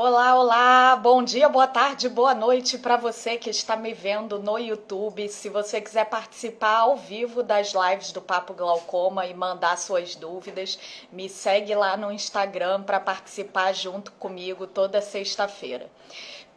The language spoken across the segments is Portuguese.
Olá, olá! Bom dia, boa tarde, boa noite para você que está me vendo no YouTube. Se você quiser participar ao vivo das lives do Papo Glaucoma e mandar suas dúvidas, me segue lá no Instagram para participar junto comigo toda sexta-feira.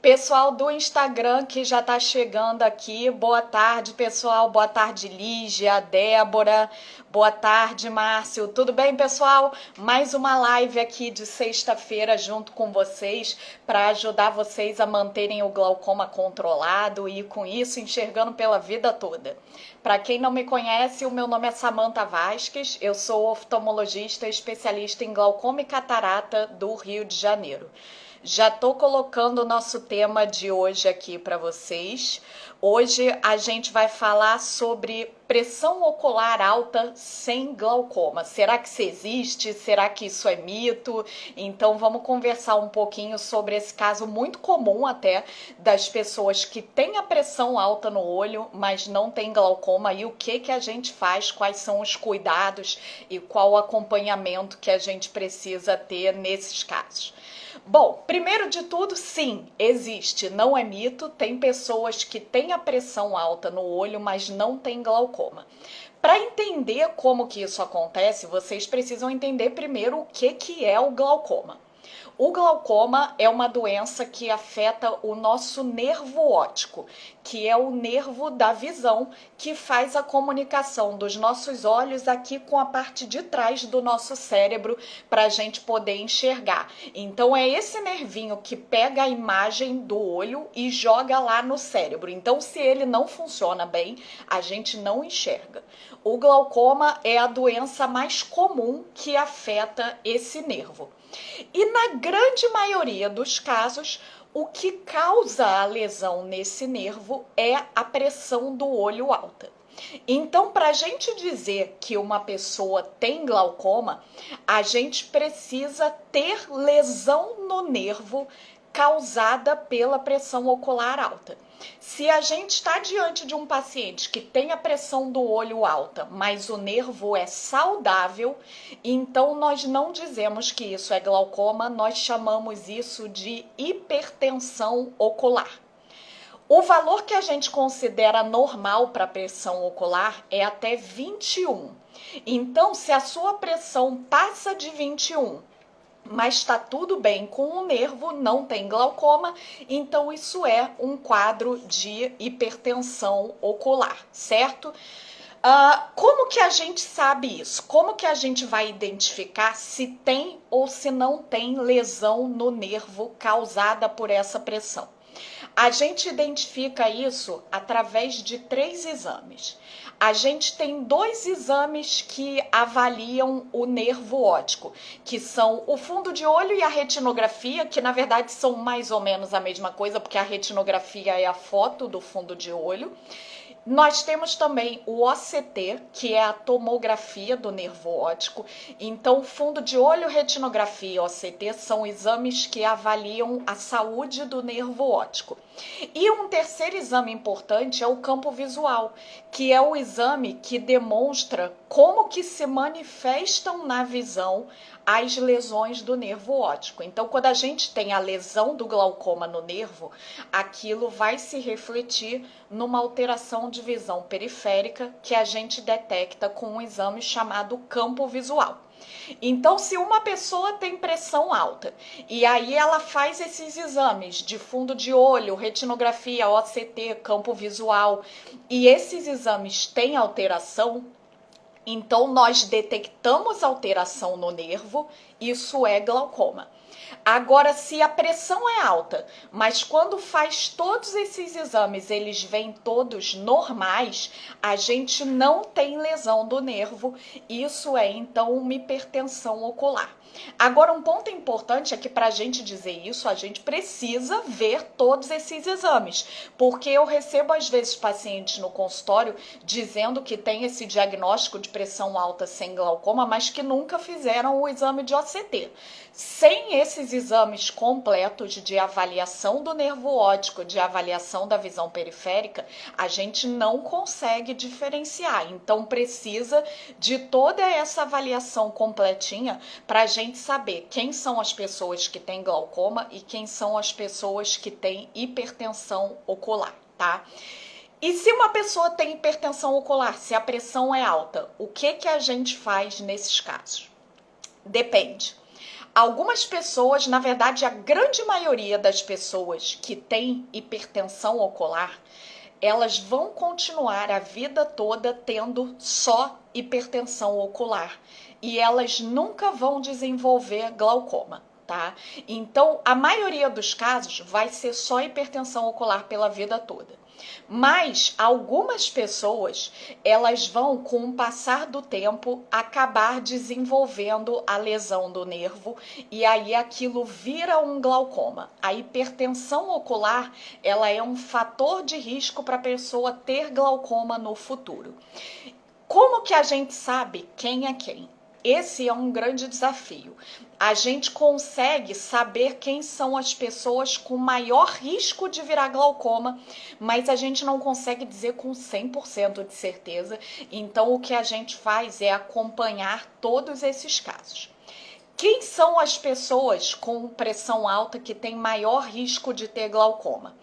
Pessoal do Instagram que já tá chegando aqui, boa tarde, pessoal. Boa tarde, Lígia, Débora. Boa tarde, Márcio. Tudo bem, pessoal? Mais uma live aqui de sexta-feira junto com vocês para ajudar vocês a manterem o glaucoma controlado e com isso enxergando pela vida toda. Para quem não me conhece, o meu nome é Samantha Vasques. Eu sou oftalmologista especialista em glaucoma e catarata do Rio de Janeiro. Já estou colocando o nosso tema de hoje aqui para vocês. Hoje a gente vai falar sobre pressão ocular alta sem glaucoma. Será que isso existe? Será que isso é mito? Então vamos conversar um pouquinho sobre esse caso muito comum até das pessoas que têm a pressão alta no olho, mas não tem glaucoma, e o que a gente faz, quais são os cuidados e qual o acompanhamento que a gente precisa ter nesses casos. Bom, primeiro de tudo, sim, existe, não é mito, tem pessoas que têm a pressão alta no olho, mas não têm glaucoma. Para entender como que isso acontece, vocês precisam entender primeiro o que é o glaucoma. O glaucoma é uma doença que afeta o nosso nervo óptico, que é o nervo da visão, que faz a comunicação dos nossos olhos aqui com a parte de trás do nosso cérebro para a gente poder enxergar. Então é esse nervinho que pega a imagem do olho e joga lá no cérebro. Então se ele não funciona bem, a gente não enxerga. O glaucoma é a doença mais comum que afeta esse nervo. E na grande maioria dos casos, o que causa a lesão nesse nervo é a pressão do olho alta. Então, para a gente dizer que uma pessoa tem glaucoma, a gente precisa ter lesão no nervo causada pela pressão ocular alta. Se a gente está diante de um paciente que tem a pressão do olho alta, mas o nervo é saudável, então nós não dizemos que isso é glaucoma, nós chamamos isso de hipertensão ocular. O valor que a gente considera normal para pressão ocular é até 21. Então, se a sua pressão passa de 21, mas está tudo bem com o nervo, não tem glaucoma, então isso é um quadro de hipertensão ocular, certo? Como que a gente sabe isso? Como que a gente vai identificar se tem ou se não tem lesão no nervo causada por essa pressão? A gente identifica isso através de 3 exames. A gente tem 2 exames que avaliam o nervo óptico, que são o fundo de olho e a retinografia, que na verdade são mais ou menos a mesma coisa, porque a retinografia é a foto do fundo de olho. Nós temos também o OCT, que é a tomografia do nervo óptico. Então, fundo de olho, retinografia e OCT são exames que avaliam a saúde do nervo óptico. E um terceiro exame importante é o campo visual, que é o exame que demonstra como que se manifestam na visão as lesões do nervo óptico. Então, quando a gente tem a lesão do glaucoma no nervo, aquilo vai se refletir numa alteração de visão periférica que a gente detecta com um exame chamado campo visual. Então, se uma pessoa tem pressão alta e aí ela faz esses exames de fundo de olho, retinografia, OCT, campo visual, e esses exames têm alteração, então nós detectamos alteração no nervo, isso é glaucoma. Agora, se a pressão é alta, mas quando faz todos esses exames, eles vêm todos normais, a gente não tem lesão do nervo, isso é então uma hipertensão ocular. Agora, um ponto importante é que para a gente dizer isso, a gente precisa ver todos esses exames, porque eu recebo às vezes pacientes no consultório dizendo que tem esse diagnóstico de pressão alta sem glaucoma, mas que nunca fizeram o exame de OCT. Sem esses exames completos de avaliação do nervo óptico, de avaliação da visão periférica, a gente não consegue diferenciar. Então, precisa de toda essa avaliação completinha para a gente saber quem são as pessoas que têm glaucoma e quem são as pessoas que têm hipertensão ocular, tá? E se uma pessoa tem hipertensão ocular, se a pressão é alta, o que a gente faz nesses casos? Depende. Algumas pessoas, na verdade, a grande maioria das pessoas que têm hipertensão ocular, elas vão continuar a vida toda tendo só hipertensão ocular e elas nunca vão desenvolver glaucoma, tá? Então, a maioria dos casos vai ser só hipertensão ocular pela vida toda. Mas algumas pessoas, elas vão, com o passar do tempo, acabar desenvolvendo a lesão do nervo e aí aquilo vira um glaucoma. A hipertensão ocular, ela é um fator de risco para a pessoa ter glaucoma no futuro. Como que a gente sabe quem é quem? Esse é um grande desafio. A gente consegue saber quem são as pessoas com maior risco de virar glaucoma, mas a gente não consegue dizer com 100% de certeza. Então, o que a gente faz é acompanhar todos esses casos. Quem são as pessoas com pressão alta que têm maior risco de ter glaucoma?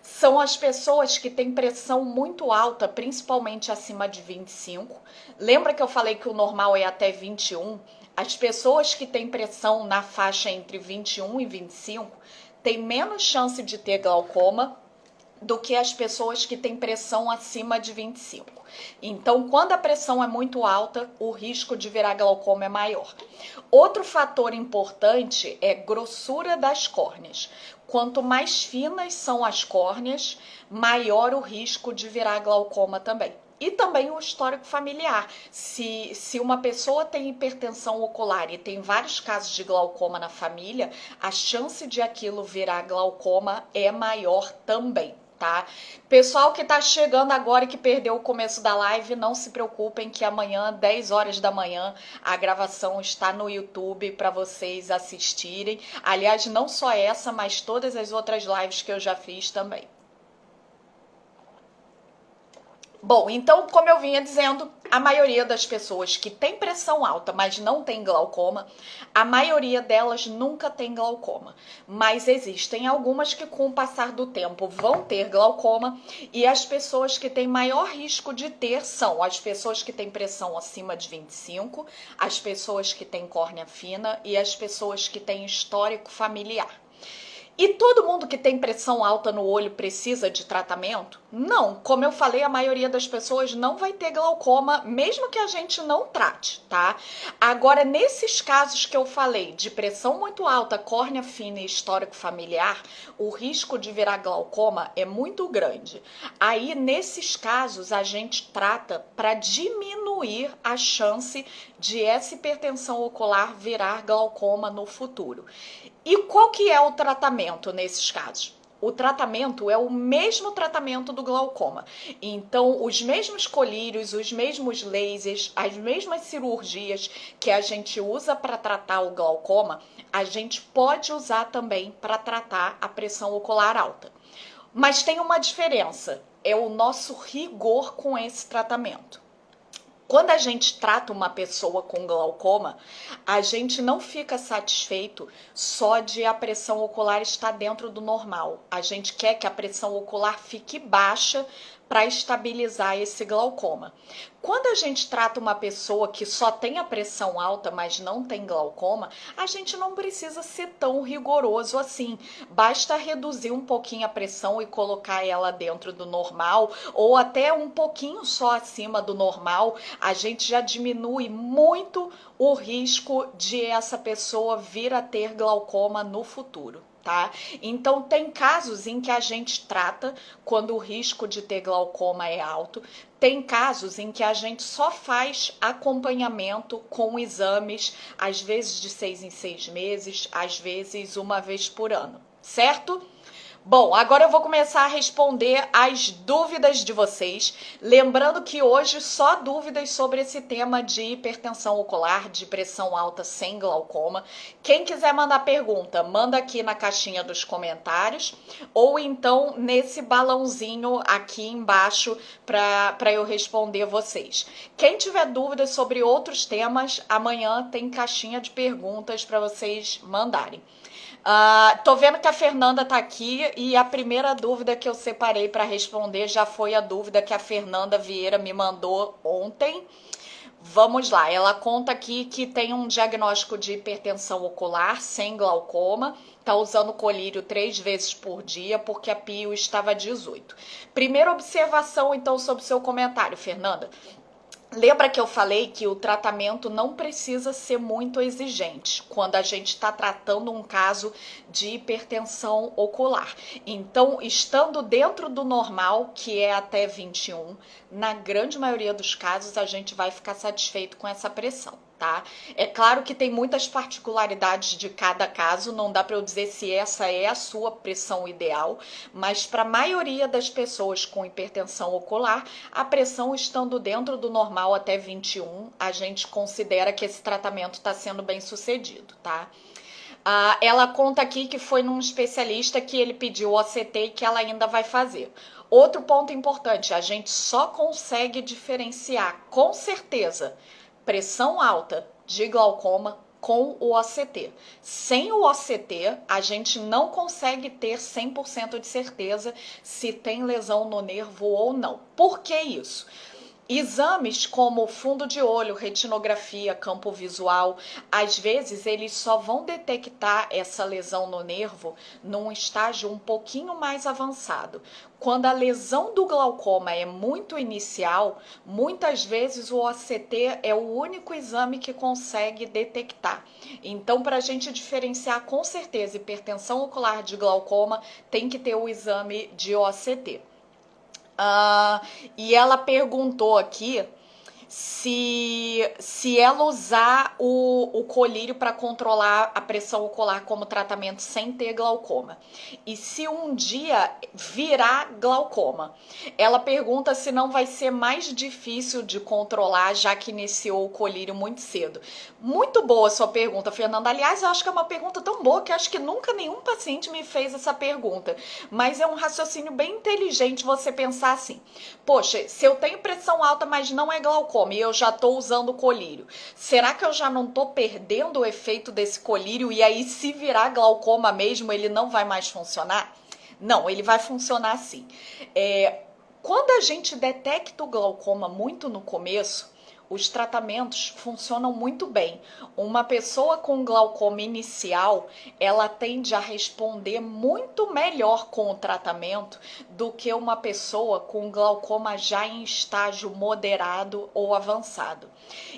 São as pessoas que têm pressão muito alta, principalmente acima de 25. Lembra que eu falei que o normal é até 21? As pessoas que têm pressão na faixa entre 21 e 25 têm menos chance de ter glaucoma do que as pessoas que têm pressão acima de 25. Então, quando a pressão é muito alta, o risco de virar glaucoma é maior. Outro fator importante é grossura das córneas. Quanto mais finas são as córneas, maior o risco de virar glaucoma também. E também o histórico familiar. Se uma pessoa tem hipertensão ocular e tem vários casos de glaucoma na família, a chance de aquilo virar glaucoma é maior também. Tá? Pessoal que tá chegando agora e que perdeu o começo da live, não se preocupem que amanhã, 10 horas da manhã, a gravação está no YouTube para vocês assistirem. Aliás, não só essa, mas todas as outras lives que eu já fiz também. Bom, então, como eu vinha dizendo, a maioria das pessoas que tem pressão alta, mas não tem glaucoma, a maioria delas nunca tem glaucoma. Mas existem algumas que, com o passar do tempo, vão ter glaucoma, e as pessoas que têm maior risco de ter são as pessoas que têm pressão acima de 25, as pessoas que têm córnea fina e as pessoas que têm histórico familiar. E todo mundo que tem pressão alta no olho precisa de tratamento? Não, como eu falei, a maioria das pessoas não vai ter glaucoma, mesmo que a gente não trate, tá? Agora, nesses casos que eu falei, de pressão muito alta, córnea fina e histórico familiar, o risco de virar glaucoma é muito grande. Aí, nesses casos, a gente trata para diminuir a chance de essa hipertensão ocular virar glaucoma no futuro. E qual que é o tratamento nesses casos? O tratamento é o mesmo tratamento do glaucoma. Então, os mesmos colírios, os mesmos lasers, as mesmas cirurgias que a gente usa para tratar o glaucoma, a gente pode usar também para tratar a pressão ocular alta. Mas tem uma diferença, é o nosso rigor com esse tratamento. Quando a gente trata uma pessoa com glaucoma, a gente não fica satisfeito só de a pressão ocular estar dentro do normal. A gente quer que a pressão ocular fique baixa para estabilizar esse glaucoma. Quando a gente trata uma pessoa que só tem a pressão alta, mas não tem glaucoma, a gente não precisa ser tão rigoroso assim. Basta reduzir um pouquinho a pressão e colocar ela dentro do normal, ou até um pouquinho só acima do normal. A gente já diminui muito o risco de essa pessoa vir a ter glaucoma no futuro. Tá? Então, tem casos em que a gente trata quando o risco de ter glaucoma é alto, tem casos em que a gente só faz acompanhamento com exames, às vezes de 6 em 6 meses, às vezes uma vez por ano, certo? Bom, agora eu vou começar a responder as dúvidas de vocês. Lembrando que hoje só dúvidas sobre esse tema de hipertensão ocular, de pressão alta sem glaucoma. Quem quiser mandar pergunta, manda aqui na caixinha dos comentários ou então nesse balãozinho aqui embaixo para eu responder vocês. Quem tiver dúvidas sobre outros temas, amanhã tem caixinha de perguntas para vocês mandarem. Tô vendo que a Fernanda tá aqui e a primeira dúvida que eu separei para responder já foi a dúvida que a Fernanda Vieira me mandou ontem. Vamos lá, ela conta aqui que tem um diagnóstico de hipertensão ocular sem glaucoma, tá usando colírio 3 vezes por dia porque a PIO estava 18. Primeira observação então sobre o seu comentário, Fernanda. Lembra que eu falei que o tratamento não precisa ser muito exigente quando a gente está tratando um caso de hipertensão ocular. Então, estando dentro do normal, que é até 21, na grande maioria dos casos a gente vai ficar satisfeito com essa pressão. Tá? É claro que tem muitas particularidades de cada caso, não dá para eu dizer se essa é a sua pressão ideal, mas para a maioria das pessoas com hipertensão ocular, a pressão estando dentro do normal até 21, a gente considera que esse tratamento está sendo bem sucedido, tá? Ela conta aqui que foi num especialista que ele pediu OCT e que ela ainda vai fazer. Outro ponto importante, a gente só consegue diferenciar com certeza pressão alta de glaucoma com o OCT. Sem o OCT, a gente não consegue ter 100% de certeza se tem lesão no nervo ou não. Por que isso? Exames como fundo de olho, retinografia, campo visual, às vezes eles só vão detectar essa lesão no nervo num estágio um pouquinho mais avançado. Quando a lesão do glaucoma é muito inicial, muitas vezes o OCT é o único exame que consegue detectar. Então, para a gente diferenciar com certeza hipertensão ocular de glaucoma, tem que ter o exame de OCT. E ela perguntou aqui se ela usar o colírio para controlar a pressão ocular como tratamento sem ter glaucoma. E se um dia virar glaucoma. Ela pergunta se não vai ser mais difícil de controlar, já que iniciou o colírio muito cedo. Muito boa a sua pergunta, Fernanda. Aliás, eu acho que é uma pergunta tão boa que acho que nunca nenhum paciente me fez essa pergunta. Mas é um raciocínio bem inteligente você pensar assim. Poxa, se eu tenho pressão alta, mas não é glaucoma, e eu já estou usando o colírio, será que eu já não estou perdendo o efeito desse colírio e aí se virar glaucoma mesmo, ele não vai mais funcionar? Não, ele vai funcionar sim. Quando a gente detecta o glaucoma muito no começo, os tratamentos funcionam muito bem. Uma pessoa com glaucoma inicial, ela tende a responder muito melhor com o tratamento do que uma pessoa com glaucoma já em estágio moderado ou avançado.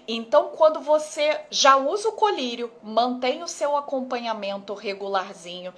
Então, quando você já usa o colírio, mantém o seu acompanhamento regularzinho,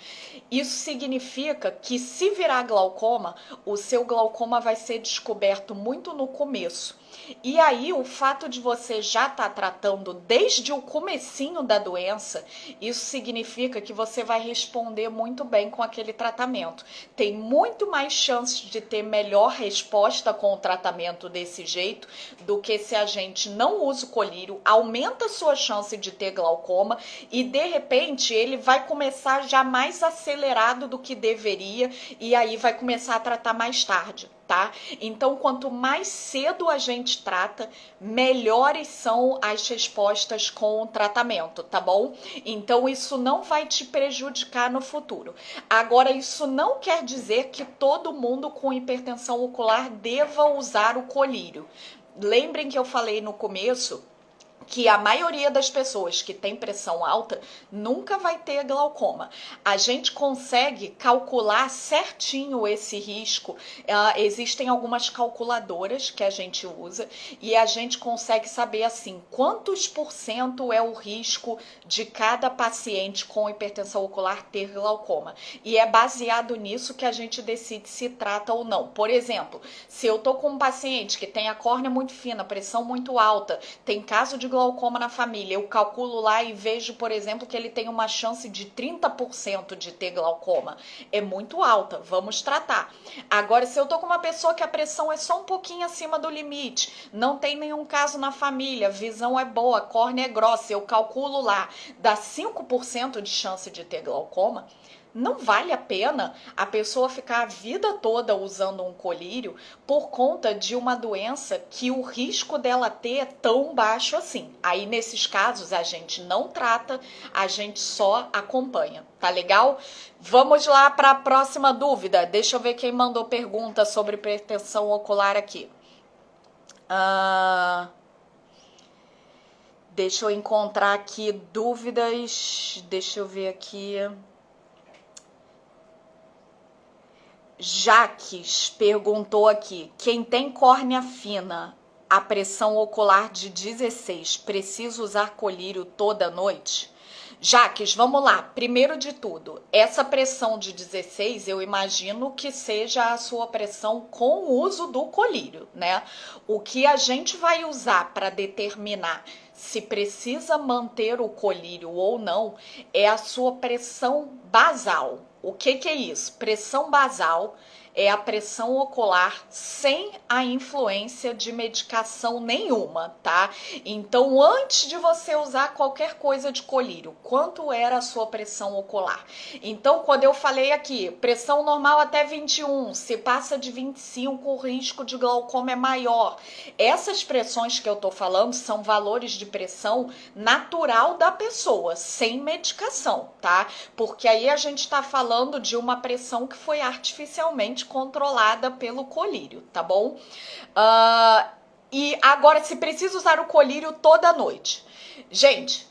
isso significa que se virar glaucoma, o seu glaucoma vai ser descoberto muito no começo. E aí, o fato de você já estar tratando desde o comecinho da doença, isso significa que você vai responder muito bem com aquele tratamento. Tem muito mais chances de ter melhor resposta com o tratamento desse jeito do que se a gente não usa o colírio, aumenta a sua chance de ter glaucoma e, de repente, ele vai começar já mais acelerado do que deveria e aí vai começar a tratar mais tarde. Tá? Então, quanto mais cedo a gente trata, melhores são as respostas com o tratamento, tá bom? Então, isso não vai te prejudicar no futuro. Agora, isso não quer dizer que todo mundo com hipertensão ocular deva usar o colírio. Lembrem que eu falei no começo que a maioria das pessoas que tem pressão alta nunca vai ter glaucoma. A gente consegue calcular certinho esse risco. Existem algumas calculadoras que a gente usa e a gente consegue saber assim quantos % é o risco de cada paciente com hipertensão ocular ter glaucoma. E é baseado nisso que a gente decide se trata ou não. Por exemplo, se eu tô com um paciente que tem a córnea muito fina, pressão muito alta, tem caso de glaucoma na família, eu calculo lá e vejo, por exemplo, que ele tem uma chance de 30% de ter glaucoma. É muito alta, vamos tratar. Agora, se eu tô com uma pessoa que a pressão é só um pouquinho acima do limite, não tem nenhum caso na família, visão é boa, córnea é grossa, eu calculo lá, dá 5% de chance de ter glaucoma, não vale a pena a pessoa ficar a vida toda usando um colírio por conta de uma doença que o risco dela ter é tão baixo assim. Aí, nesses casos, a gente não trata, a gente só acompanha, tá legal? Vamos lá para a próxima dúvida. Deixa eu ver quem mandou pergunta sobre hipertensão ocular aqui. Deixa eu encontrar aqui dúvidas. Deixa eu ver aqui. Jaques perguntou aqui: quem tem córnea fina, a pressão ocular de 16, precisa usar colírio toda noite? Jaques, vamos lá. Primeiro de tudo, essa pressão de 16, eu imagino que seja a sua pressão com o uso do colírio, né? O que a gente vai usar para determinar se precisa manter o colírio ou não é a sua pressão basal. O que é isso? Pressão basal é a pressão ocular sem a influência de medicação nenhuma, tá? Então, antes de você usar qualquer coisa de colírio, quanto era a sua pressão ocular? Então, quando eu falei aqui, pressão normal até 21, se passa de 25, o risco de glaucoma é maior. Essas pressões que eu tô falando são valores de pressão natural da pessoa, sem medicação, tá? Porque aí a gente tá falando de uma pressão que foi artificialmente controlada pelo colírio, tá bom? E agora, se precisa usar o colírio toda noite. Gente,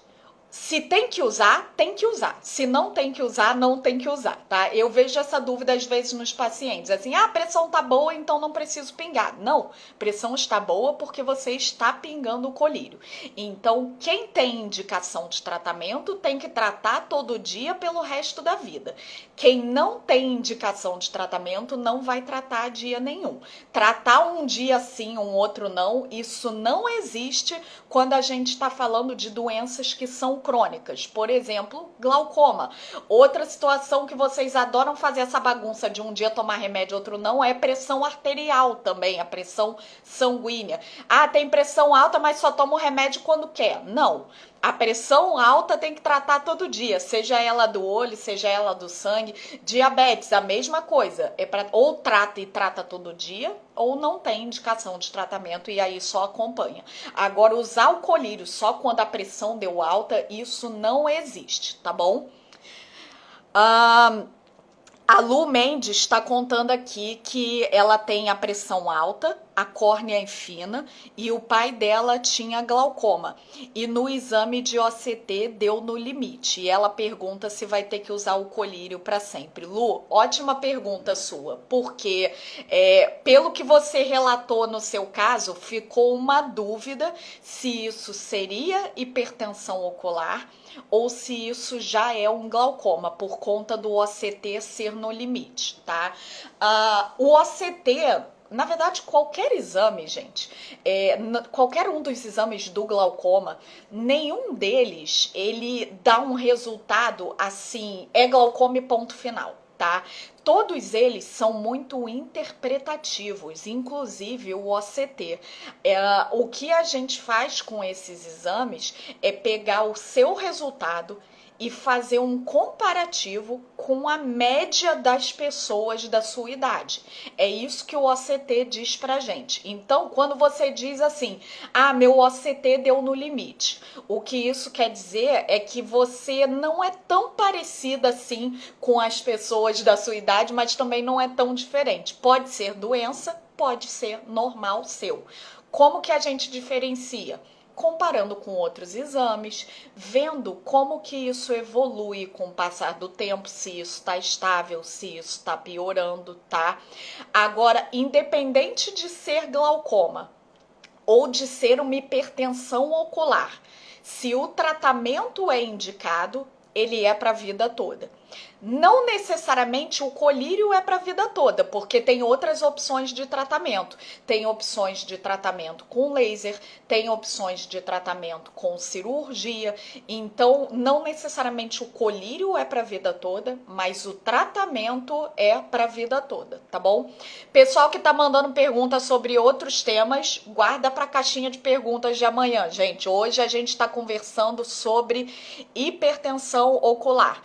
se tem que usar, tem que usar. Se não tem que usar, não tem que usar, tá? Eu vejo essa dúvida às vezes nos pacientes, assim, a pressão tá boa, então não preciso pingar. Não, pressão está boa porque você está pingando o colírio. Então, quem tem indicação de tratamento tem que tratar todo dia pelo resto da vida. Quem não tem indicação de tratamento não vai tratar dia nenhum. Tratar um dia sim, um outro não, isso não existe quando a gente está falando de doenças que são crônicas. Por exemplo, glaucoma. Outra situação que vocês adoram fazer essa bagunça de um dia tomar remédio, outro não, é pressão arterial também, a pressão sanguínea. Ah, tem pressão alta, mas só toma o remédio quando quer. Não. A pressão alta tem que tratar todo dia, seja ela do olho, seja ela do sangue. Diabetes, a mesma coisa. Ou trata e trata todo dia, ou não tem indicação de tratamento e aí só acompanha. Agora, usar o colírio só quando a pressão deu alta, isso não existe, tá bom? A Lu Mendes está contando aqui que ela tem a pressão alta, a córnea é fina e o pai dela tinha glaucoma. E no exame de OCT deu no limite. E ela pergunta se vai ter que usar o colírio para sempre. Lu, ótima pergunta sua, porque pelo que você relatou no seu caso, ficou uma dúvida se isso seria hipertensão ocular ou se isso já é um glaucoma, por conta do OCT ser no limite, tá? O OCT, na verdade, qualquer exame, gente, qualquer um dos exames do glaucoma, nenhum deles, ele dá um resultado assim, é glaucoma e ponto final, tá? Todos eles são muito interpretativos, inclusive o OCT. O que a gente faz com esses exames é pegar o seu resultado e fazer um comparativo com a média das pessoas da sua idade. É isso que o OCT diz pra gente. Então, quando você diz assim, meu OCT deu no limite, o que isso quer dizer é que você não é tão parecida assim com as pessoas da sua idade, mas também não é tão diferente. Pode ser doença, pode ser normal seu. Como que a gente diferencia? Comparando com outros exames, vendo como que isso evolui com o passar do tempo, se isso está estável, se isso está piorando, tá? Agora, independente de ser glaucoma ou de ser uma hipertensão ocular, se o tratamento é indicado, ele é para a vida toda. Não necessariamente o colírio é para a vida toda, porque tem outras opções de tratamento. Tem opções de tratamento com laser, tem opções de tratamento com cirurgia. Então, não necessariamente o colírio é para a vida toda, mas o tratamento é para a vida toda, tá bom? Pessoal que tá mandando perguntas sobre outros temas, guarda para a caixinha de perguntas de amanhã, gente. Hoje a gente está conversando sobre hipertensão ocular.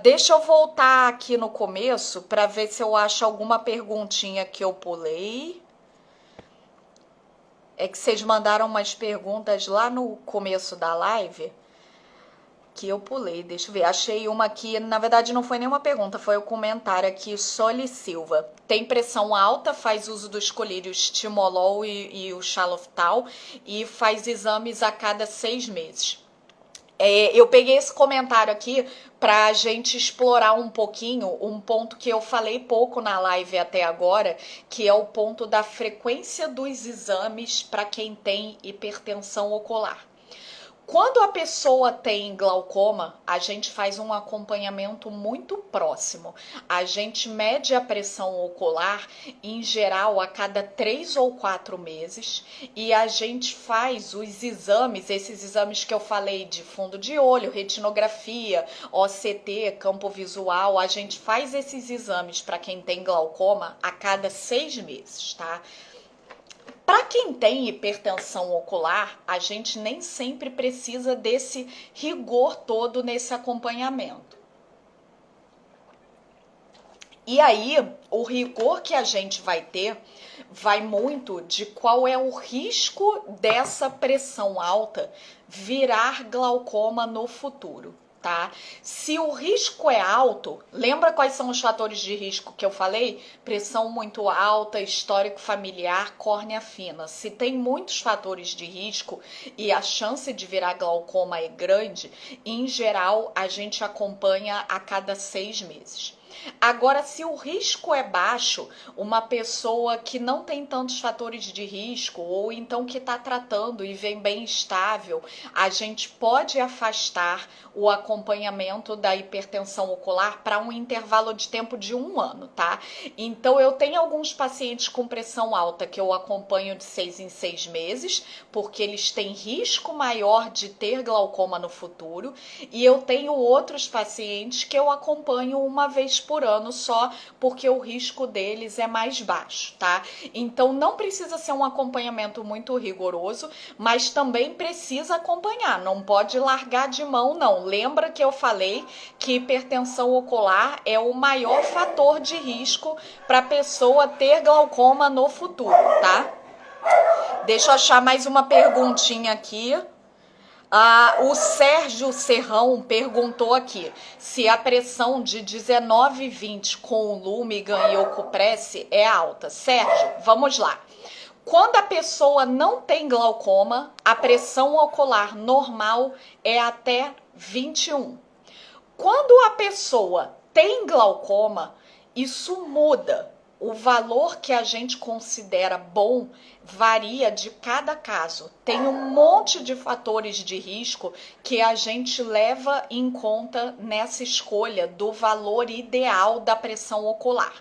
Deixa eu voltar aqui no começo para ver se eu acho alguma perguntinha que eu pulei. É que vocês mandaram umas perguntas lá no começo da live que eu pulei. Deixa eu ver. Achei uma aqui, na verdade não foi nenhuma pergunta, foi o comentário aqui. Soli Silva. Tem pressão alta, faz uso dos colírios Timolol e o Xaloftal e faz exames a cada 6 meses. Eu peguei esse comentário aqui para a gente explorar um pouquinho um ponto que eu falei pouco na live até agora, que é o ponto da frequência dos exames para quem tem hipertensão ocular. Quando a pessoa tem glaucoma, a gente faz um acompanhamento muito próximo. A gente mede a pressão ocular, em geral, a cada 3 ou 4 meses, e a gente faz os exames, esses exames que eu falei de fundo de olho, retinografia, OCT, campo visual, a gente faz esses exames para quem tem glaucoma a cada 6 meses, tá? Para quem tem hipertensão ocular, a gente nem sempre precisa desse rigor todo nesse acompanhamento. E aí, o rigor que a gente vai ter vai muito de qual é o risco dessa pressão alta virar glaucoma no futuro. Tá? Se o risco é alto, lembra quais são os fatores de risco que eu falei? Pressão muito alta, histórico familiar, córnea fina. Se tem muitos fatores de risco e a chance de virar glaucoma é grande, em geral a gente acompanha a cada 6 meses. Agora, se o risco é baixo, uma pessoa que não tem tantos fatores de risco ou então que está tratando e vem bem estável, a gente pode afastar o acompanhamento da hipertensão ocular para um intervalo de tempo de 1 ano, tá? Então, eu tenho alguns pacientes com pressão alta que eu acompanho de 6 em 6 meses, porque eles têm risco maior de ter glaucoma no futuro, e eu tenho outros pacientes que eu acompanho uma vez por ano só, porque o risco deles é mais baixo, tá? Então não precisa ser um acompanhamento muito rigoroso, mas também precisa acompanhar, não pode largar de mão não. Lembra que eu falei que hipertensão ocular é o maior fator de risco para a pessoa ter glaucoma no futuro, tá? Deixa eu achar mais uma perguntinha aqui. O Sérgio Serrão perguntou aqui se a pressão de 19,20 com o Lumigan e Ocupresse é alta. Sérgio, vamos lá. Quando a pessoa não tem glaucoma, a pressão ocular normal é até 21. Quando a pessoa tem glaucoma, isso muda. O valor que a gente considera bom varia de cada caso. Tem um monte de fatores de risco que a gente leva em conta nessa escolha do valor ideal da pressão ocular.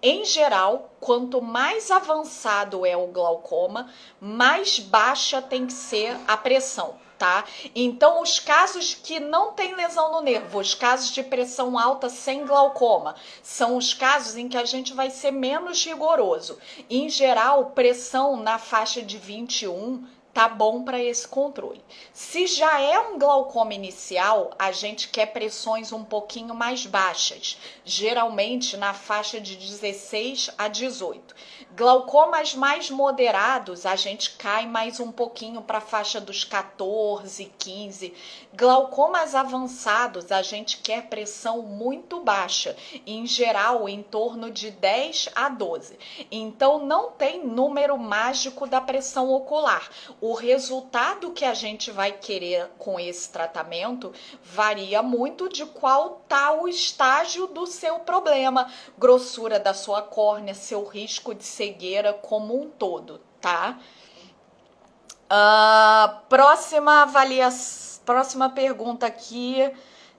Em geral, quanto mais avançado é o glaucoma, mais baixa tem que ser a pressão. Tá? Então, os casos que não tem lesão no nervo, os casos de pressão alta sem glaucoma, são os casos em que a gente vai ser menos rigoroso. Em geral, pressão na faixa de 21 tá bom para esse controle. Se já é um glaucoma inicial, a gente quer pressões um pouquinho mais baixas, geralmente na faixa de 16 a 18. Glaucomas mais moderados, a gente cai mais um pouquinho para a faixa dos 14, 15. Glaucomas avançados, a gente quer pressão muito baixa, em geral em torno de 10 a 12. Então não tem número mágico da pressão ocular. O resultado que a gente vai querer com esse tratamento varia muito de qual tá o estágio do seu problema, grossura da sua córnea, seu risco de cegueira como um todo, tá? Próxima pergunta aqui,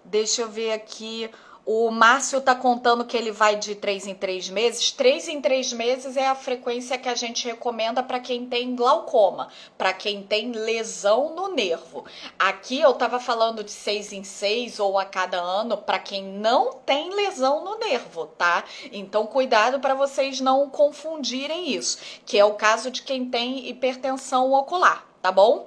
deixa eu ver aqui. O Márcio tá contando que ele vai de 3 em 3 meses. 3 em 3 meses é a frequência que a gente recomenda para quem tem glaucoma, para quem tem lesão no nervo. Aqui eu tava falando de 6 em 6 ou a cada ano para quem não tem lesão no nervo, tá? Então cuidado para vocês não confundirem isso, que é o caso de quem tem hipertensão ocular, tá bom?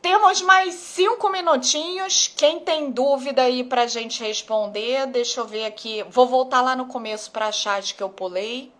Temos mais 5 minutinhos. Quem tem dúvida aí pra gente responder, deixa eu ver aqui. Vou voltar lá no começo pra chat que eu pulei.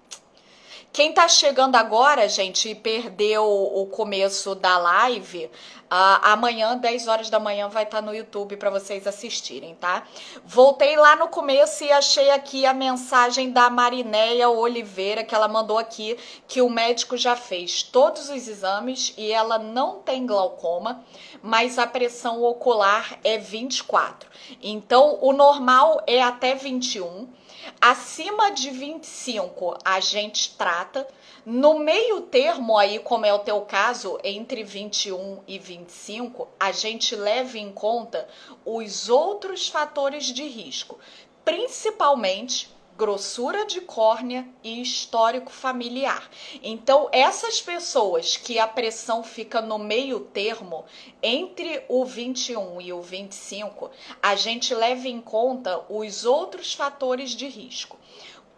Quem tá chegando agora, gente, e perdeu o começo da live, amanhã, 10 horas da manhã, vai estar no YouTube para vocês assistirem, tá? Voltei lá no começo e achei aqui a mensagem da Marinéia Oliveira, que ela mandou aqui, que o médico já fez todos os exames e ela não tem glaucoma, mas a pressão ocular é 24. Então, o normal é até 21. Acima de 25 a gente trata. No meio termo aí, como é o teu caso, entre 21 e 25, a gente leva em conta os outros fatores de risco, principalmente grossura de córnea e histórico familiar. Então, essas pessoas que a pressão fica no meio termo, entre o 21 e o 25, a gente leva em conta os outros fatores de risco.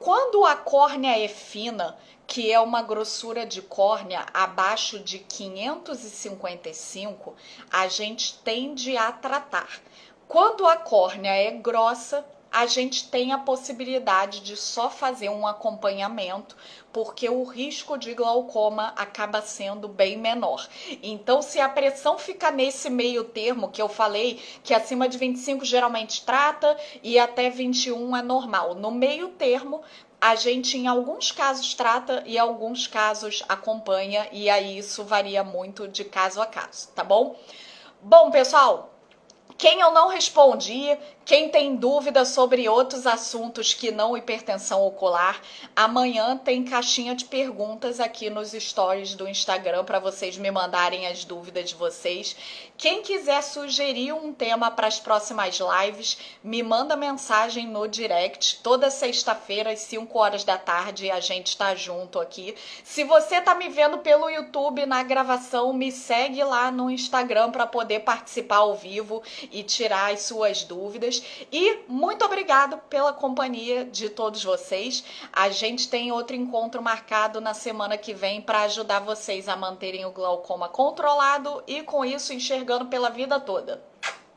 Quando a córnea é fina, que é uma grossura de córnea abaixo de 555, a gente tende a tratar. Quando a córnea é grossa, a gente tem a possibilidade de só fazer um acompanhamento, porque o risco de glaucoma acaba sendo bem menor. Então, se a pressão fica nesse meio termo, que eu falei, que acima de 25 geralmente trata e até 21 é normal. No meio termo, a gente em alguns casos trata e em alguns casos acompanha, e aí isso varia muito de caso a caso, tá bom? Bom, pessoal, quem eu não respondi, quem tem dúvida sobre outros assuntos que não hipertensão ocular, amanhã tem caixinha de perguntas aqui nos stories do Instagram para vocês me mandarem as dúvidas de vocês. Quem quiser sugerir um tema para as próximas lives, me manda mensagem no direct. Toda sexta-feira às 5 horas da tarde a gente tá junto aqui. Se você tá me vendo pelo YouTube na gravação, me segue lá no Instagram para poder participar ao vivo e tirar as suas dúvidas. E muito obrigado pela companhia de todos vocês. A gente tem outro encontro marcado na semana que vem para ajudar vocês a manterem o glaucoma controlado e com isso enxergando pela vida toda.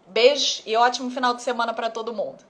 Beijo e ótimo final de semana para todo mundo.